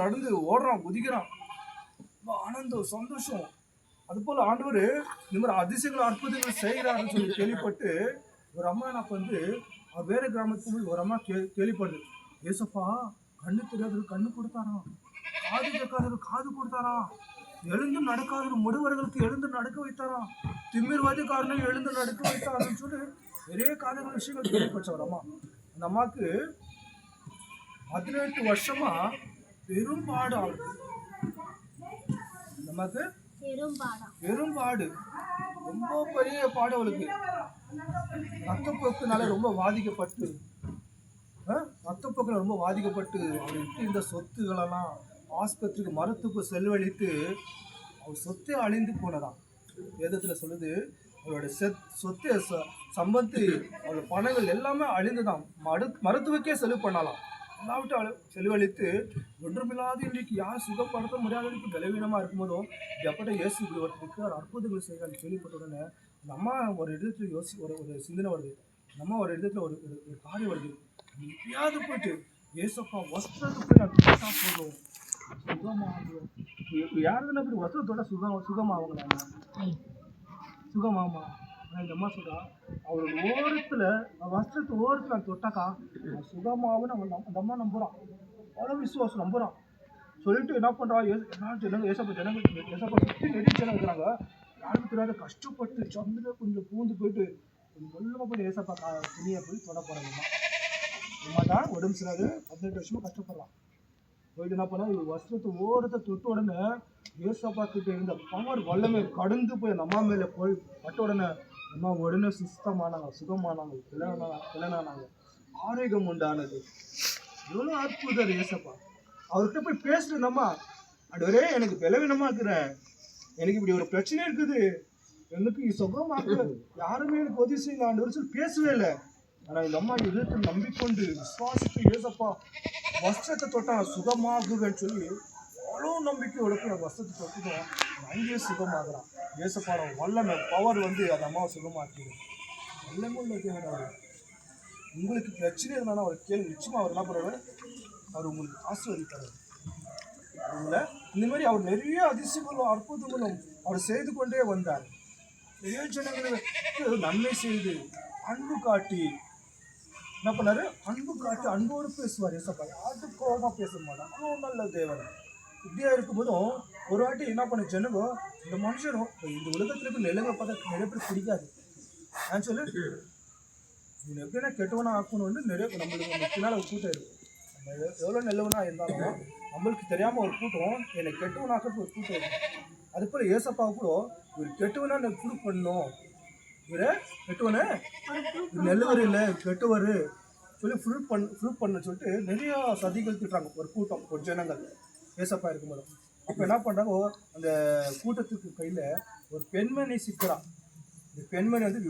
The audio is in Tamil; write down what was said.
நடந்து ஓடுறான், குதிக்கிறான், ஆனந்தம், சந்தோஷம். அது போல ஆண்டவர் இந்த மாதிரி அதிசயங்கள் அற்புதங்கள் செய்கிறாருன்னு சொல்லி கேள்விப்பட்டு ஒரு அம்மா எனக்கு வந்து வேற கிராமத்துக்கு ஒரு அம்மா கேள்விப்படுது, ஏசப்பா கண்ணு தெரியாதவருக்கு கண்ணு கொடுத்தாராம், காது கேட்காதவருக்கு காது கொடுத்தாராம், எழுந்து நடக்காத முடுவர்களுக்கு எழுந்து நடக்க வைத்தாராம், திமிர்வாதிக்காரனை எழுந்து நடக்க வைத்தாருன்னு சொல்லி நிறைய காரியங்கள் விஷயங்கள் கேள்விப்பட்ட ஒரு அம்மா. அந்த அம்மாவுக்கு 18 வருஷமா பெரும்பாடு அவளுக்கு. நமக்கு பெரும்பாடு, ரொம்ப பெரிய பாடு அவளுக்கு. ரத்தப்போக்குனால ரொம்ப பாதிக்கப்பட்டு அவளுக்கு இந்த சொத்துகளெல்லாம் ஆஸ்பத்திரிக்கு மருத்துவ செலவழித்து அவள் சொத்தை அழிந்து போனதான் வேதத்தில் சொல்லுது. அவளோட சொத்தை சம்பத்து அவளோட பணங்கள் எல்லாமே அழிந்துதான். மருத்துவக்கே செலவு பண்ணலாம், எல்லாவற்றையும் செலவழித்து ஒன்றுமில்லாத இன்றைக்கு யார் சுகப்படுத்த முடியாததுக்கு பலவீனமாக இருக்கும்போதும் எப்பட்ட இயேசு ஒருத்தருக்கு அற்புதங்கள் செய்கிறான்னு கேள்விப்பட்ட உடனே அந்த அம்மா ஒரு இடத்துல ஒரு சிந்தனை வருது. நம்ம ஒரு இடத்துல ஒரு காரியம் வருது, எப்படியாவது போயிட்டு ஏசப்பா வஸ்திரத்துக்கு போய் நான் பார்த்தா போதும் சுகமாகும். யாருதுன்னா போய் வஸ்திரத்தோட சுகமாகுங்களா? சுகமாமா. ஆனால் இந்த அம்மா சொல்கிறா, அவரோட ஓரத்தில் வஸ்திரத்து ஓரத்தில் நான் தொட்டாக்கா சுகமாகனு அந்த அம்மா நம்புகிறான். அவ்வளோ விசுவாசம் நம்புகிறான். சொல்லிட்டு என்ன பண்ணுறா, ஏசப்பா சுற்றி நெடிச்செல்லாம் இருக்கிறாங்க. யாருக்கும் தெரியாத கஷ்டப்பட்டு சந்திர கொஞ்சம் பூந்து போயிட்டு கொஞ்சமாக போய் ஏசப்பா துணியை போய் தொட போகிறாங்க. அம்மா தான் உடம்பு சரியாது, 18 வருஷமாக கஷ்டப்படுறான். போயிட்டு என்ன பண்ணா, வஸ்திரத்தை ஓரத்தை தொட்ட உடனே ஏசப்பா கிட்ட இருந்த பவர் வல்லமை கடந்து போய் அந்த அம்மா மேலே போய் பட்ட உடனே அம்மா உடனே சுத்தமானாங்க, சுகமானாங்க, கிளனானாங்க, ஆரோக்கியம் உண்டானது. எவ்வளோ அற்புதம் ஏசப்பா. அவர்கிட்ட போய் பேசுறது அம்மா, அடவரே எனக்கு பலவீனமா இருக்கிறேன், எனக்கு இப்படி ஒரு பிரச்சனை இருக்குது, எனக்கு சுகமாக யாருமே எனக்கு உதவி செய்யல ஆண்டவர் சொல்லி பேசவே இல்லை. ஆனால் இந்த அம்மா இதயத்தை நம்பிக்கொண்டு விசுவாசித்து ஏசப்பா வஸ்திரத்தை தொட்டா சுகமாகுவேன்னு சொல்லி அவ்வளோ நம்பிக்கையோட போய் வஸ்திரத்தை தொட்டுட்டோம். அங்கேயே சுகமாகறான். ஏசப்பாட வல்லமை பவர் வந்து அந்த அம்மாவை சுகமாக்குது. வல்லமை உள்ள தேவன் அவர். உங்களுக்கு பிரச்சனை இருந்தாலும் அவர் கேள்வி நிச்சயமாக அவர் என்ன பண்ணுறாரு, அவர் உங்களுக்கு ஆசீர்வதிக்கிறார். உங்களை இந்த மாதிரி அவர் நிறைய அதிசயங்களும் அற்புதங்களும் அவர் செய்து கொண்டே வந்தார். நிறைய ஜனங்களுக்கு நன்மை செய்து அன்பு காட்டி என்ன பண்ணாரு, அன்பு காட்டி அன்போடு பேசுவார். ஏசப்பா யாருக்கு கோபமாக பேச மாட்டார். அவ்வளோ நல்ல தேவன். இப்படியா இருக்கும்போதும் ஒரு வாட்டி என்ன பண்ண ஜனங்க, இந்த மனுஷனும் இந்த உலகத்துல நிலங்களை பார்த்தா நிறைய பேர் பிடிக்காது. நான் சொல்லு இவன் எப்படின்னா கெட்டவனா ஆக்கணும்னு நிறைய நம்மளுக்கு பின்னால் ஒரு கூட்டம் இருக்கும். நம்ம எவ்வளோ நல்லவனா இருந்தாலும் நம்மளுக்கு தெரியாமல் ஒரு கூட்டம் என்னை கெட்டவனாக்கிறது ஒரு கூட்டம் இருக்கும். அது போல் ஏசப்பாவை கூட இவர் கெட்டவனா எனக்கு ப்ரூவ் பண்ணணும், இவரை கெட்டவனே நல்லவர் இல்லை கெட்டவர் சொல்லி ப்ரூவ் பண்ண சொல்லிட்டு நிறைய சதிகள் திட்டுறாங்க ஒரு கூட்டம், ஒரு ஜனங்கள் ஏசப்பா இருக்கும்போது. அப்போ என்ன பண்ணுறாங்க, அந்த கூட்டத்துக்கு கையில் ஒரு பெண்மணி சிக்கிறான். இந்த பெண்மணி வந்து